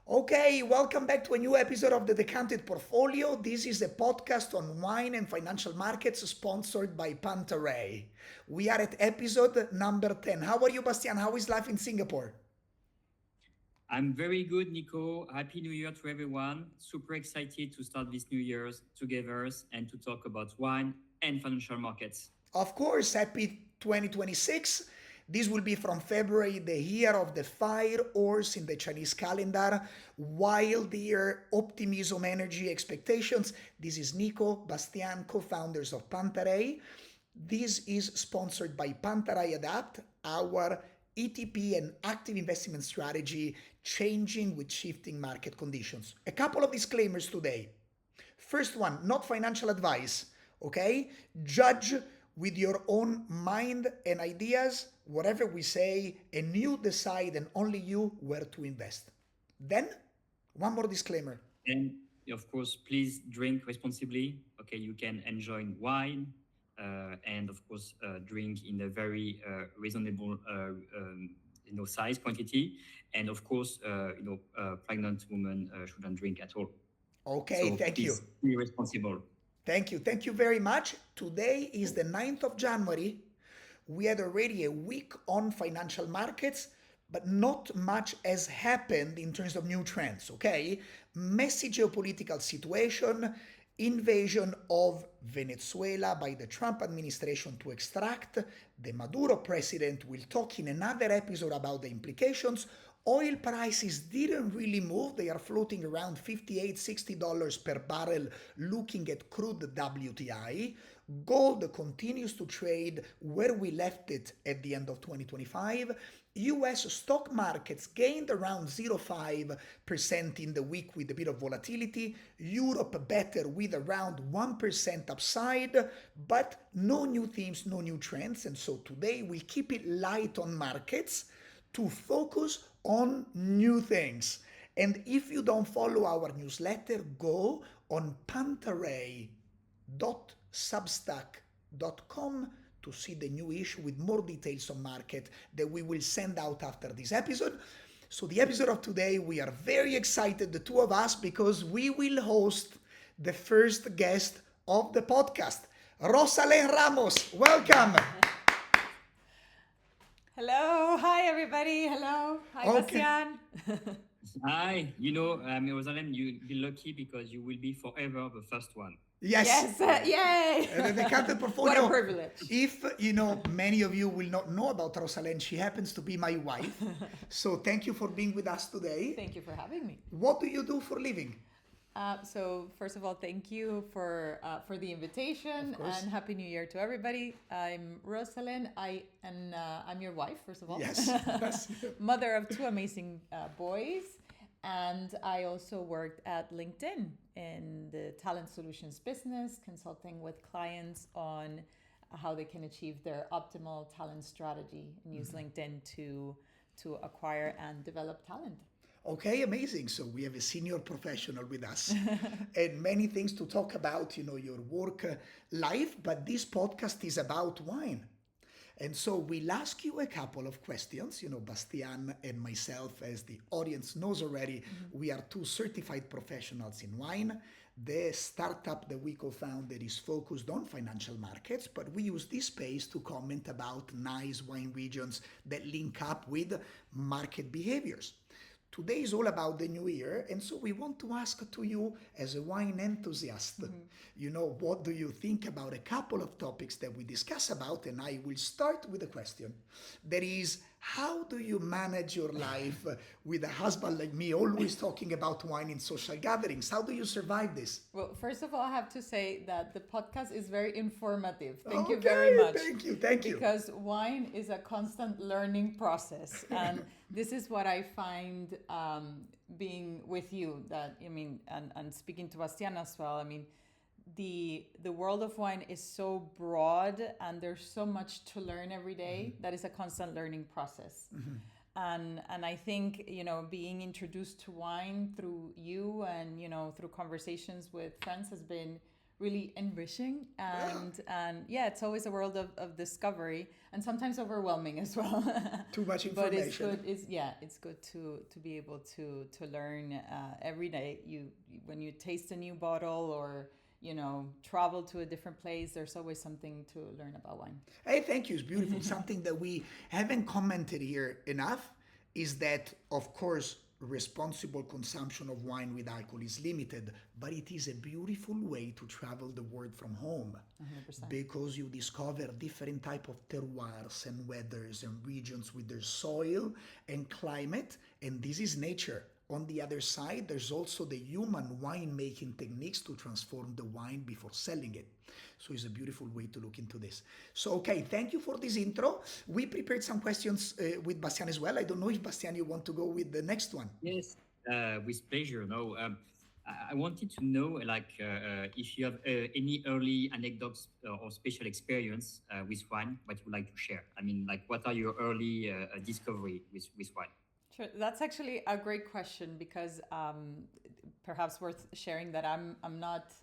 Okay, welcome back to a new episode of the Decanted Portfolio. This is a podcast on wine and financial markets sponsored by Pantaray. We are at episode number 10. How are you, Bastian? How is life in Singapore? I'm very good, Nico. Happy New Year to everyone. Super excited to start this New Year's together and to talk about wine and financial markets. Of course, happy 2026. This will be from February, the year of the fire horse in the Chinese calendar. Wild year, optimism, energy, expectations. This is Nico, Bastian, co-founders of Pantaray. This is sponsored by Pantaray Adapt, our ETP and active investment strategy changing with shifting market conditions. A couple of disclaimers today. First one, not financial advice, okay? Judge with your own mind and ideas whatever we say, and you decide and only you where to invest. Then, one more disclaimer. And of course, please drink responsibly. Okay, you can enjoy wine and of course drink in a very reasonable size quantity. And of course, pregnant women shouldn't drink at all. Okay, So thank you. please be responsible. Thank you. Thank you very much. Today is the 9th of January. We had already a week on financial markets, but not much has happened in terms of new trends, okay? Messy geopolitical situation, invasion of Venezuela by the Trump administration to extract, the Maduro president will talk in another episode about the implications. Oil prices didn't really move. They are floating around $58-$60 per barrel looking at crude WTI. Gold continues to trade where we left it at the end of 2025. US stock markets gained around 0.5% in the week with a bit of volatility. Europe better with around 1% upside, but no new themes, no new trends. And so today we'll keep it light on markets to focus on new things. And if you don't follow our newsletter, go on pantaray.substack.com to see the new issue with more details on market that we will send out after this episode. So the episode of today, we are very excited, the two of us, because we will host the first guest of the podcast, Rosalen Ramos. Welcome. Hello, hi everybody. Hello, hi Okay. Bastian. Hi, Rosalen, you'll be lucky because you will be forever the first one. Yes. Yay! The Decanted Portfolio. What a privilege. If many of you will not know about Rosalen, she happens to be my wife. So thank you for being with us today. Thank you for having me. What do you do for a living? So first of all, thank you for the invitation and Happy New Year to everybody. I'm Rosalen. I'm your wife, first of all. Yes. Mother of two amazing boys. And I also worked at LinkedIn in the talent solutions business, consulting with clients on how they can achieve their optimal talent strategy and use LinkedIn to acquire and develop talent. Okay, amazing. So we have a senior professional with us and many things to talk about, your work life, but this podcast is about wine. And so we'll ask you a couple of questions. Bastian and myself, as the audience knows already, we are two certified professionals in wine. The startup that we co-founded is focused on financial markets, but we use this space to comment about nice wine regions that link up with market behaviors. Today is all about the new year, and so we want to ask to you as a wine enthusiast, what do you think about a couple of topics that we discuss about, and I will start with a question. That is, how do you manage your life with a husband like me, always talking about wine in social gatherings? How do you survive this? Well, first of all, I have to say that the podcast is very informative. Thank you very much. Thank you. Because wine is a constant learning process. And this is what I find being with you, and speaking to Bastian as well. The world of wine is so broad and there's so much to learn every day that is a constant learning process. And I think, being introduced to wine through you and, through conversations with friends has been really enriching, and yeah, it's always a world of discovery, and sometimes overwhelming as well. Too much But information. it's good to be able to learn every day. When you taste a new bottle, or travel to a different place, there's always something to learn about wine. Hey, thank you. It's beautiful. Something that we haven't commented here enough is that, of course, responsible consumption of wine with alcohol is limited, but it is a beautiful way to travel the world from home 100%. because you discover different type of terroirs and weathers and regions with their soil and climate, and this is nature. On the other side, there's also the human winemaking techniques to transform the wine before selling it. So it's a beautiful way to look into this. So, okay, thank you for this intro. We prepared some questions with Bastian as well. I don't know if, Bastian, you want to go with the next one. Yes, with pleasure. No, I wanted to know, if you have any early anecdotes or special experience with wine, what you would like to share. I mean, like, what are your early discovery with wine? Sure, that's actually a great question, because perhaps worth sharing that I'm not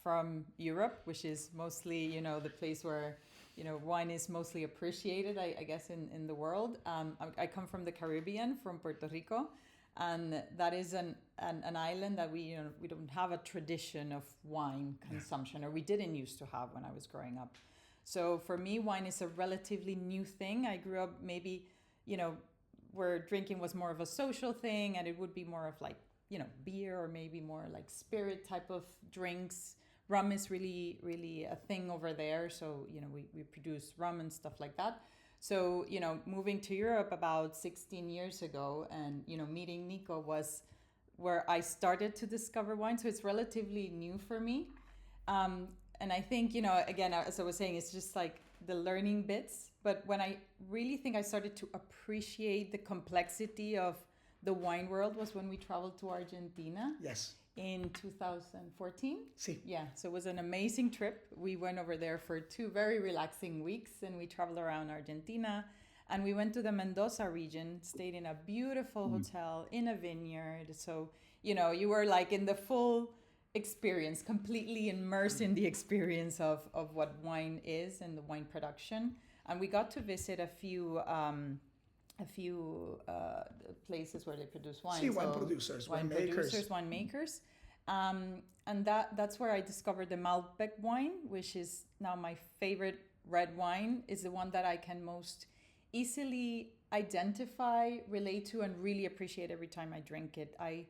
from Europe, which is mostly the place where wine is mostly appreciated, I guess, in the world. I come from the Caribbean, from Puerto Rico, and that is an island that we don't have a tradition of wine consumption, or we didn't used to have when I was growing up. So for me, wine is a relatively new thing. I grew up maybe where drinking was more of a social thing, and it would be more of like beer, or maybe more like spirit type of drinks. Rum is really a thing over there, so we produce rum and stuff like that. So moving to Europe about 16 years ago, and meeting Nico was where I started to discover wine. So it's relatively new for me, and I think again, as I was saying, it's just like the learning bits. But when I really think I started to appreciate the complexity of the wine world was when we traveled to Argentina. Yes. In 2014. See. Yeah, so it was an amazing trip. We went over there for 2 very relaxing weeks, and we traveled around Argentina, and we went to the Mendoza region, stayed in a beautiful hotel in a vineyard. So you were like in the full experience, completely immersed in the experience of what wine is and the wine production. And we got to visit a few places where they produce wine. See, wine producers, winemakers. And that's where I discovered the Malbec wine, which is now my favorite red wine. Is the one that I can most easily identify, relate to, and really appreciate every time I drink it. I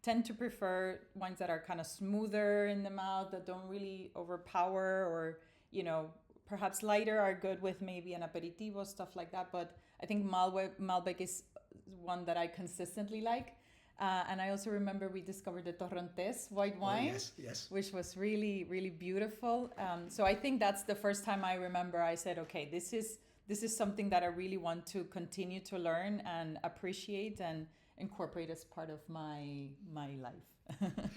tend to prefer wines that are kind of smoother in the mouth, that don't really overpower, or perhaps lighter are good with maybe an aperitivo, stuff like that. But I think Malbec is one that I consistently like. And I also remember we discovered the Torrontés white wine, yes. which was really, really beautiful. So I think that's the first time I remember I said, okay, this is something that I really want to continue to learn and appreciate and incorporate as part of my life.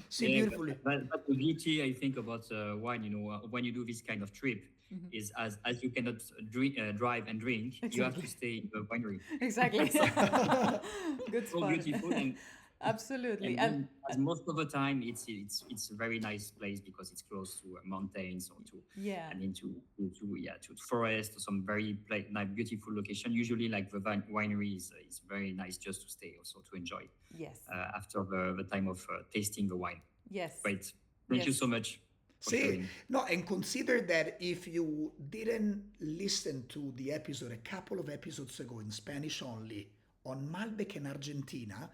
See, beautifully. But the beauty, I think, about wine, when you do this kind of trip, is as you cannot drive and drink, Exactly. you have to stay in the winery. Exactly. Good So spot. beautiful. Absolutely. And most of the time, it's a very nice place because it's close to mountains or to to forest or some very beautiful location. Usually, like the winery is very nice just to stay, also to enjoy. Yes. After the time of tasting the wine. Yes. Great. Thank you so much. See, no, and consider that if you didn't listen to the episode a couple of episodes ago in Spanish only on Malbec in Argentina,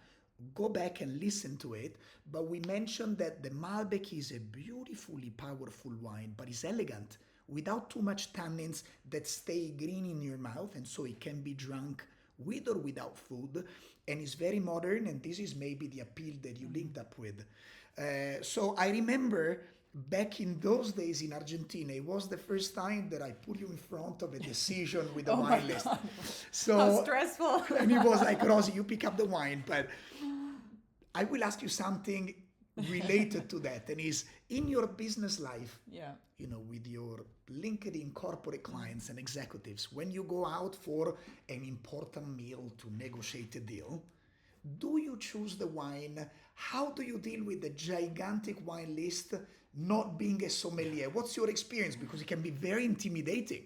go back and listen to it. But we mentioned that the Malbec is a beautifully powerful wine, but it's elegant, without too much tannins that stay green in your mouth, and so it can be drunk with or without food, and it's very modern, and this is maybe the appeal that you linked up with. So I remember back in those days in Argentina, it was the first time that I put you in front of a decision with the wine list. So how stressful. And it was like, Rosie, you pick up the wine, but I will ask you something related to that, and is in your business life, with your LinkedIn corporate clients and executives, when you go out for an important meal to negotiate a deal, do you choose the wine? How do you deal with the gigantic wine list not being a sommelier? What's your experience? Because it can be very intimidating.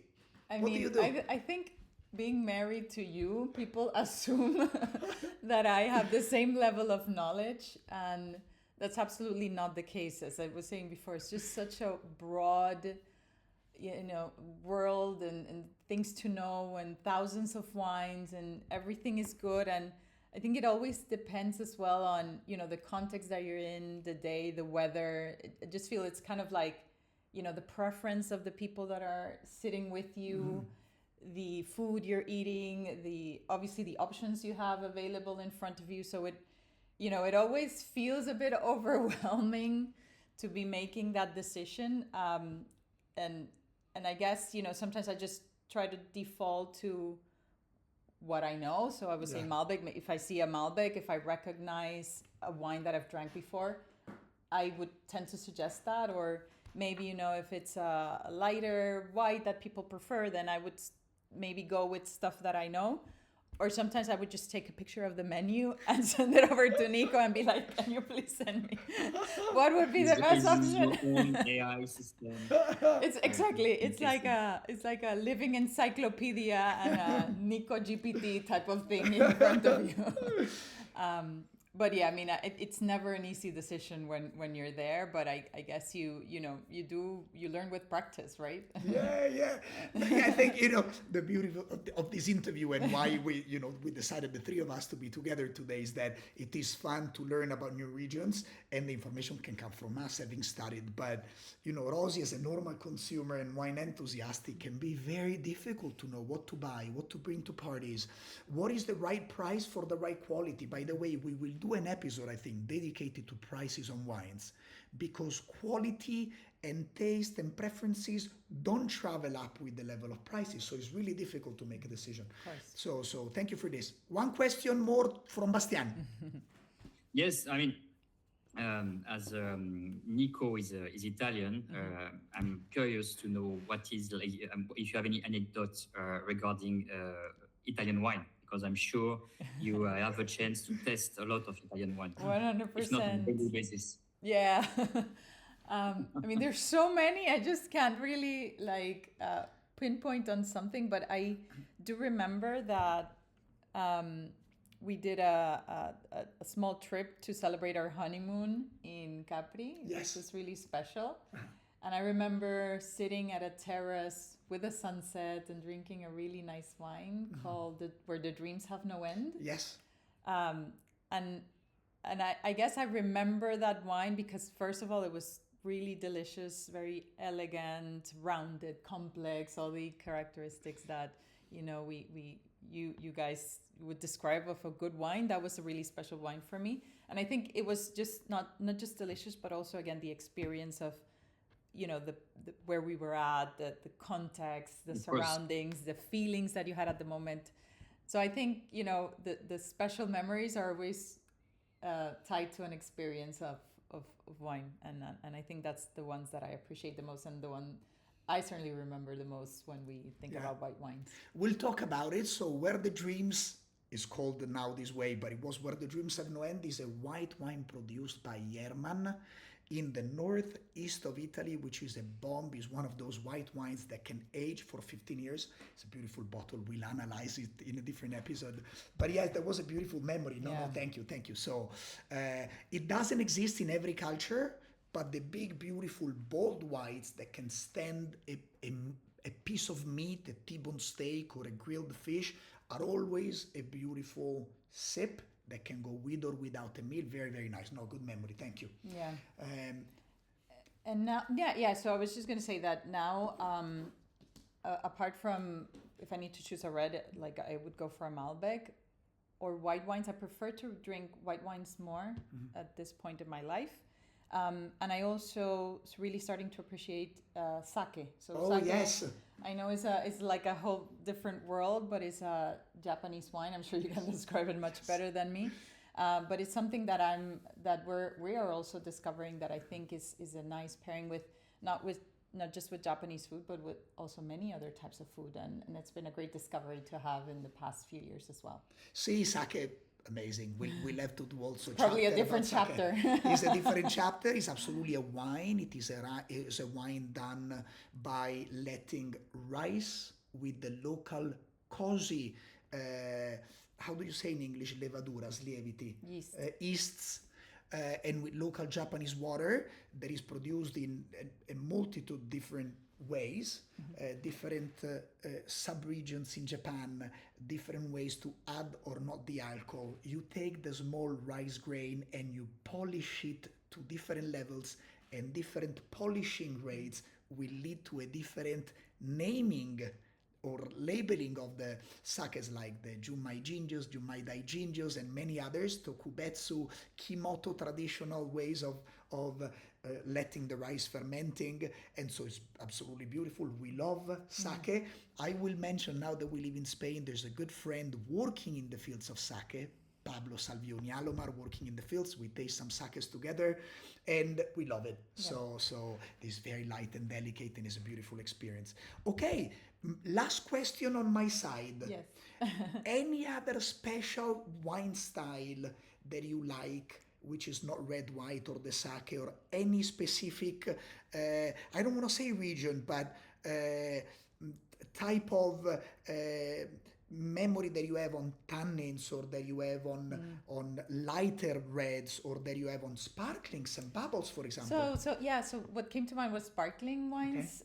What do you do? I think being married to you, people assume that I have the same level of knowledge, and that's absolutely not the case. As I was saying before, it's just such a broad, world and things to know and thousands of wines and everything is good. And I think it always depends as well on, the context that you're in, the day, the weather. I just feel it's kind of like, the preference of the people that are sitting with you, the food you're eating, obviously the options you have available in front of you. So it always feels a bit overwhelming to be making that decision. And I guess, sometimes I just try to default to what I know. So I would say Malbec. If I see a Malbec, if I recognize a wine that I've drank before, I would tend to suggest that. Or maybe, if it's a lighter white that people prefer, then I would maybe go with stuff that I know. Or sometimes I would just take a picture of the menu and send it over to Nico and be like, can you please send me what would be the best option? Your own AI system. It's exactly, it's like a living encyclopedia and a Nico GPT type of thing in front of you. But yeah, I mean, it's never an easy decision when you're there. But I guess you learn with practice, right? Yeah. I think the beauty of this interview and why we decided, the three of us, to be together today is that it is fun to learn about new regions, and the information can come from us having studied. But Rosie, as a normal consumer and wine enthusiast, it can be very difficult to know what to buy, what to bring to parties, what is the right price for the right quality. By the way, we will do an episode, I think, dedicated to prices on wines, because quality and taste and preferences don't travel up with the level of prices. So it's really difficult to make a decision. So thank you for this. One question more from Bastian. Yes, I mean, as Nico is Italian, I'm curious to know what is if you have any anecdotes regarding Italian wine, because I'm sure you have a chance to test a lot of Italian wine. 100%. If not on a daily basis. Yeah. I mean, there's so many. I just can't really pinpoint on something, but I do remember that we did a small trip to celebrate our honeymoon in Capri. Yes. This was really special. And I remember sitting at a terrace with a sunset and drinking a really nice wine called Where the Dreams Have No End. Yes. And I guess I remember that wine because, first of all, it was really delicious, very elegant, rounded, complex, all the characteristics that you guys would describe of a good wine. That was a really special wine for me. And I think it was just not just delicious, but also, again, the experience of the where we were at, the context, the surroundings, the feelings that you had at the moment. So I think the special memories are always tied to an experience of wine, and I think that's the ones that I appreciate the most, and the one I certainly remember the most when we think about white wines. We'll talk about it. So Where the Dreams is called now this way, but it was Where the Dreams Have No End, is a white wine produced by Yerman in the northeast of Italy, which is a bomb. Is one of those white wines that can age for 15 years. It's a beautiful bottle. We'll analyze it in a different episode. But yes, that was a beautiful memory. No, thank you. So it doesn't exist in every culture, but the big, beautiful, bold whites that can stand a piece of meat, a T-bone steak, or a grilled fish are always a beautiful sip that can go with or without a meal. Very, very nice. No, good memory. Thank you. Yeah. And now, so I was just going to say that now, apart from if I need to choose a red, like I would go for a Malbec or white wines. I prefer to drink white wines more at this point in my life. And I also really starting to appreciate sake. So sake, yes. I know it's like a whole different world, but it's a Japanese wine. I'm sure you can describe it much better than me. But it's something that we are also discovering that I think is a nice pairing with not just with Japanese food, but with also many other types of food. And it's been a great discovery to have in the past few years as well. See, sake, Amazing. We'll have to do also Probably a chapter different about sake. chapter. It's a different chapter. It's absolutely a wine. It is a wine done by letting rice with the local cozy, how do you say in English, levaduras, lieviti? Yeast. Yeasts, and with local Japanese water that is produced in a multitude different ways, different sub-regions in Japan, different ways to add or not the alcohol. You take the small rice grain and you polish it to different levels, and different polishing rates will lead to a different naming or labeling of the sakes, like the Junmai Jinjus, Junmai Dai Jinjus, and many others, Tokubetsu, Kimoto traditional ways of letting the rice fermenting, and so it's absolutely beautiful. We love sake. I will mention, now that we live in Spain, there's a good friend working in the fields of sake, Pablo Salvioni Alomar, working in the fields. We taste some sakes together and we love it. Yeah. So it's very light and delicate and it's a beautiful experience. Okay, last question on my side. Yes. Any other special wine style that you like, which is not red, white, or the sake, or any specific, I don't want to say region, but type of memory that you have on tannins, or that you have on lighter reds, or that you have on sparklings and bubbles, for example? So what came to mind was sparkling wines.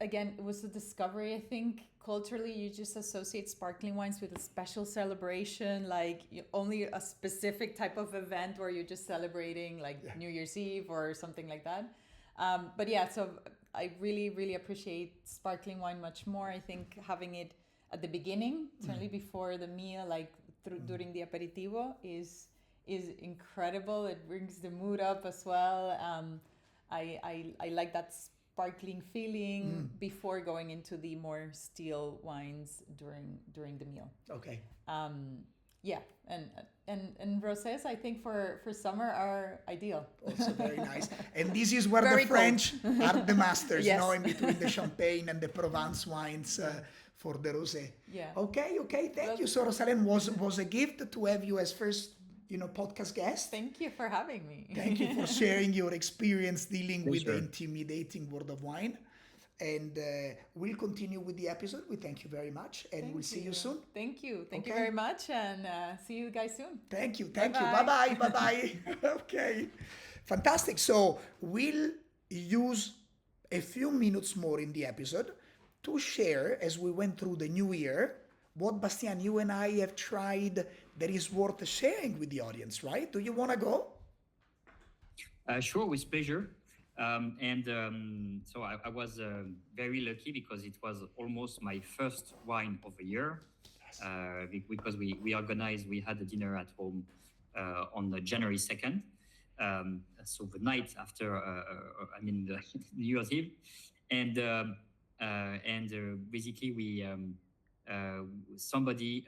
Again, it was a discovery, I think. Culturally, you just associate sparkling wines with a special celebration, like only a specific type of event where you're just celebrating, like New Year's Eve or something like that. But yeah, so I really, really appreciate sparkling wine much more. I think having it at the beginning, certainly before the meal, like during the aperitivo, is incredible. It brings the mood up as well. I like that sparkling feeling before going into the more still wines during the meal. Okay. Yeah, and rosés, I think for summer are ideal. Also very nice. And this is where Very the French are the masters, Yes. in between the Champagne and the Provence wines for the rosé. Yeah. Okay. Thank you. So Rosalen, was a gift to have you as first, podcast guest. Thank you for having me. Thank you for sharing your experience dealing with the Pleasure. intimidating world of wine. And we'll continue with the episode. We thank you very much, and we'll see you soon. Thank you. Thank you Okay. very much, and see you guys soon. Thank you. Bye Bye-bye. bye. Okay, fantastic. So we'll use a few minutes more in the episode to share, as we went through the new year, what, Bastian, you and I have tried that is worth sharing with the audience, right? Do you want to go? Sure, with pleasure. So I was very lucky because it was almost my first wine of the year. Because we organized, we had a dinner at home on the January 2nd. So the night after, the New Year's Eve. And basically somebody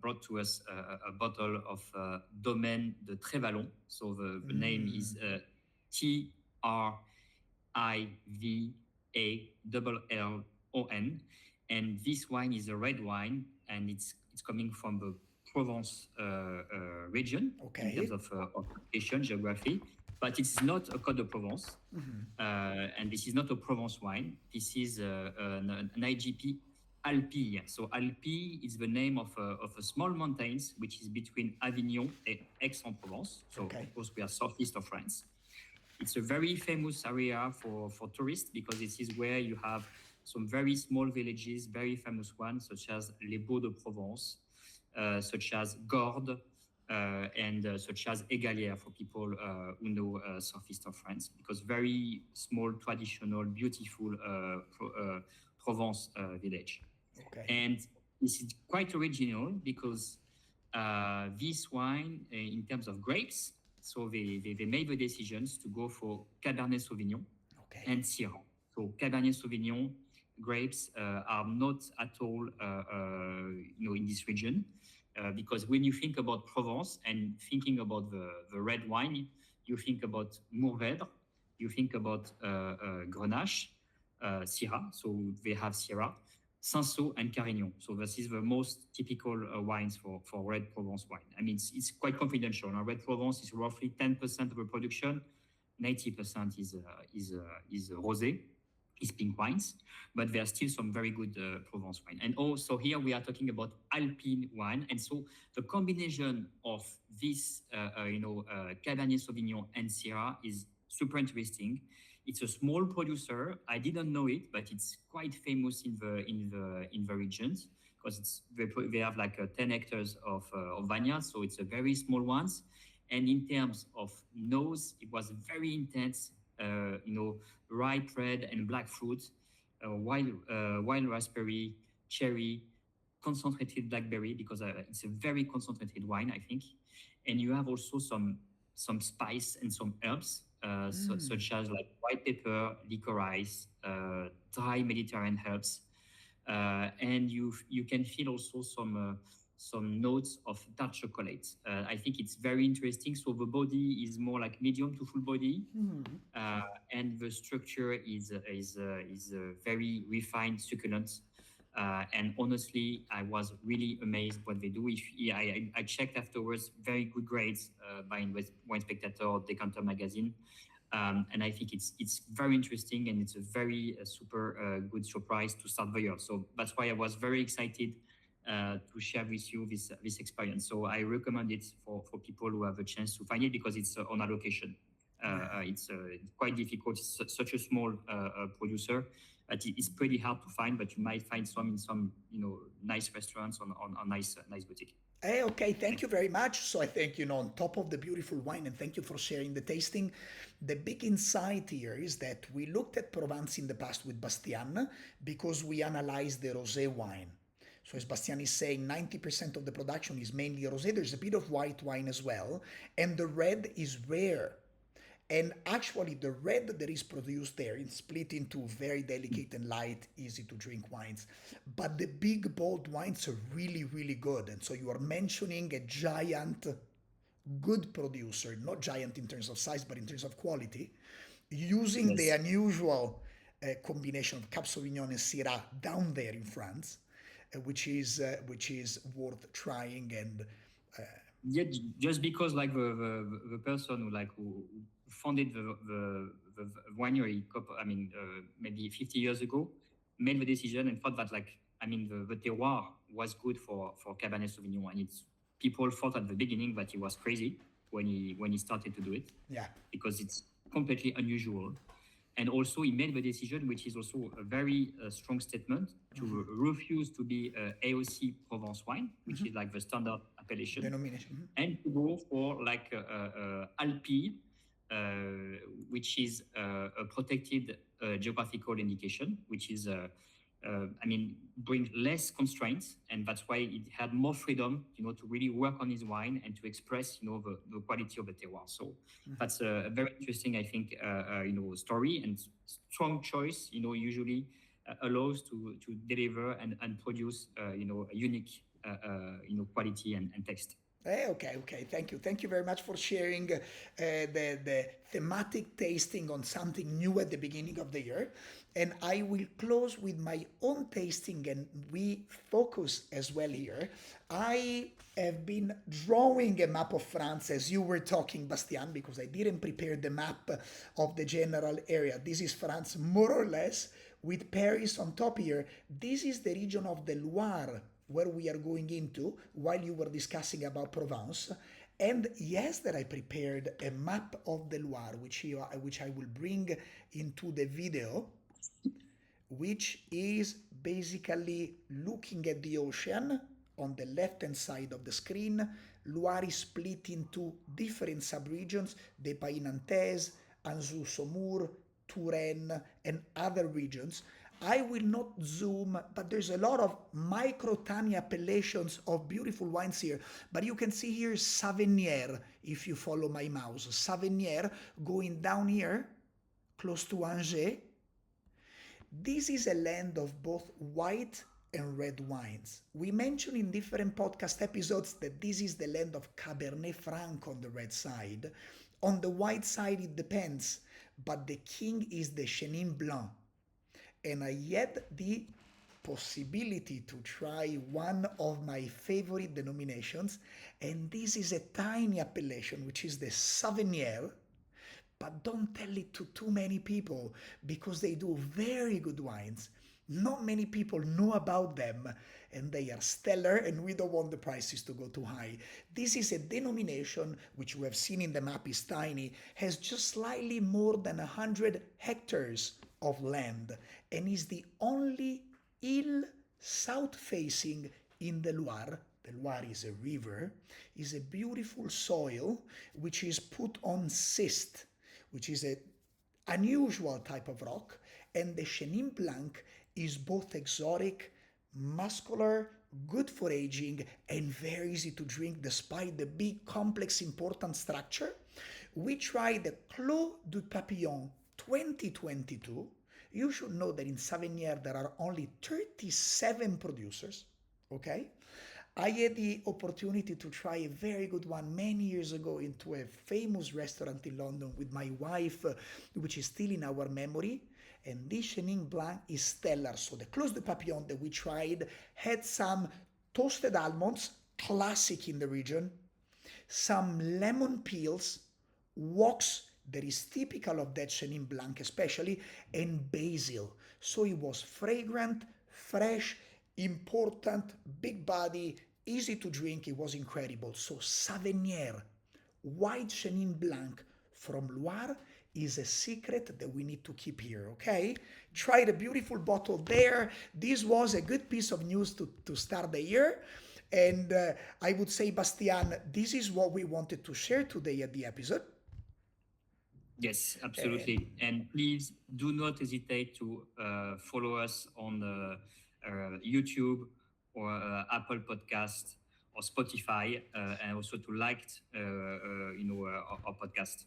brought to us a bottle of Domaine de Trévalon. So the name is Trivallon, and this wine is a red wine, and it's coming from the Provence region in terms of location, geography, but it's not a Côte de Provence, and this is not a Provence wine. This is an IGP Alpille. So Alpille is the name of a small mountains which is between Avignon and Aix-en-Provence. So of course we are southeast of France. It's a very famous area for tourists because this is where you have some very small villages, very famous ones, such as Les Baux de Provence, such as Gordes, and such as Égalières for people who know southeast of France, because very small, traditional, beautiful Provence village. Okay. And this is quite original because this wine, in terms of grapes, so they made the decisions to go for Cabernet Sauvignon and Syrah. So Cabernet Sauvignon grapes are not at all, in this region, because when you think about Provence and thinking about the red wine, you think about Mourvèdre, you think about Grenache, Syrah. So they have Syrah. Cinsault and Carignan. So this is the most typical wines for red Provence wine. I mean, it's quite confidential. Now, red Provence is roughly 10% of the production, 90% is rosé, is pink wines, but there are still some very good Provence wine. And also here we are talking about Alpille wine, and so the combination of this, Cabernet Sauvignon and Syrah is super interesting. It's a small producer. I didn't know it, but it's quite famous in the regions because they have like 10 hectares of vineyards, so it's a very small ones. And in terms of nose, it was very intense. Ripe red and black fruit, wild raspberry, cherry, concentrated blackberry because it's a very concentrated wine, I think. And you have also some spice and some herbs. Such as like white pepper, licorice, dry Mediterranean herbs, and you can feel also some notes of dark chocolate. I think it's very interesting. So the body is more like medium to full body, and the structure is very refined, succulent. And honestly, I was really amazed what they do. I checked afterwards, very good grades by Wine Spectator, Decanter Magazine. And I think it's very interesting, and it's a very super good surprise to start the year. So that's why I was very excited to share with you this experience. So I recommend it for people who have a chance to find it because it's on allocation. It's quite difficult. It's such a small producer. It's pretty hard to find, but you might find some in some nice restaurants on nice boutique. Okay, thank you very much. So I think, on top of the beautiful wine, and thank you for sharing the tasting, the big insight here is that we looked at Provence in the past with Bastien because we analyzed the rosé wine. So as Bastien is saying, 90% of the production is mainly rosé. There's a bit of white wine as well, and the red is rare. And actually, the red that is produced there is split into very delicate and light, easy to drink wines. But the big, bold wines are really, really good. And so you are mentioning a giant, good producer, not giant in terms of size, but in terms of quality, using the unusual combination of Cap Sauvignon and Syrah down there in France, which is worth trying. And yeah, just because like the person who founded the winery, maybe 50 years ago, made the decision and thought that the terroir was good for Cabernet Sauvignon, and people thought at the beginning that he was crazy when he started to do it, because it's completely unusual. And also he made the decision, which is also a very strong statement, to refuse to be AOC Provence wine, which is like the standard appellation, denomination, and to go for like Alpille, which is a protected geographical indication, which is bring less constraints, and that's why it had more freedom, to really work on his wine and to express, the quality of the terroir. So that's a very interesting, I think, story, and strong choice, usually allows to deliver and produce, a unique, quality and taste. Okay. Thank you very much for sharing the thematic tasting on something new at the beginning of the year. And I will close with my own tasting, and we focus as well here. I have been drawing a map of France as you were talking, Bastien, because I didn't prepare the map of the general area. This is France more or less, with Paris on top here. This is the region of the Loire, where we are going into while you were discussing about Provence. And yes, that I prepared a map of the Loire, which I will bring into the video, which is basically looking at the ocean on the left-hand side of the screen. Loire is split into different subregions: the Pays Nantais, Anjou-Saumur, Touraine, and other regions. I will not zoom, but there's a lot of micro tiny appellations of beautiful wines here. But you can see here Savennieres, if you follow my mouse. Savennieres going down here, close to Angers. This is a land of both white and red wines. We mentioned in different podcast episodes that this is the land of Cabernet Franc on the red side. On the white side, it depends, but the king is the Chenin Blanc. And I had the possibility to try one of my favorite denominations, and this is a tiny appellation, which is the Savennieres. But don't tell it to too many people because they do very good wines. Not many people know about them and they are stellar, and we don't want the prices to go too high. This is a denomination which we have seen in the map is tiny, has just slightly more than 100 hectares of land, and is the only hill south facing in the Loire. The Loire is a river, is a beautiful soil which is put on schist, which is an unusual type of rock, and the Chenin Blanc is both exotic, muscular, good for aging, and very easy to drink despite the big, complex, important structure. We tried the Clos du Papillon 2022. You should know that in Savennieres there are only 37 producers, okay? I had the opportunity to try a very good one many years ago into a famous restaurant in London with my wife, which is still in our memory. And this Chenin Blanc is stellar. So the Clos de Papillon that we tried had some toasted almonds, classic in the region, some lemon peels, wax that is typical of that Chenin Blanc especially, and basil. So it was fragrant, fresh, important, big body, easy to drink. It was incredible. So Savennieres, white Chenin Blanc from Loire, is a secret that we need to keep here, okay? Try the beautiful bottle there. This was a good piece of news to start the year. And I would say, Bastian, this is what we wanted to share today at the episode. Yes, absolutely. And please do not hesitate to follow us on YouTube or Apple Podcast or Spotify, and also to like, our podcast.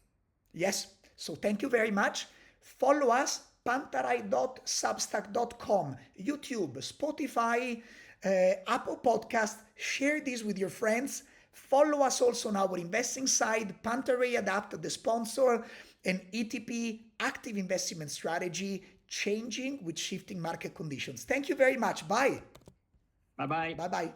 Yes, so thank you very much. Follow us, pantarai.substack.com, YouTube, Spotify, Apple Podcast. Share this with your friends. Follow us also on our investing side, Pantarai Adapt, the sponsor, and ETP, Active Investment Strategy, changing with shifting market conditions. Thank you very much. Bye. Bye-bye. Bye-bye.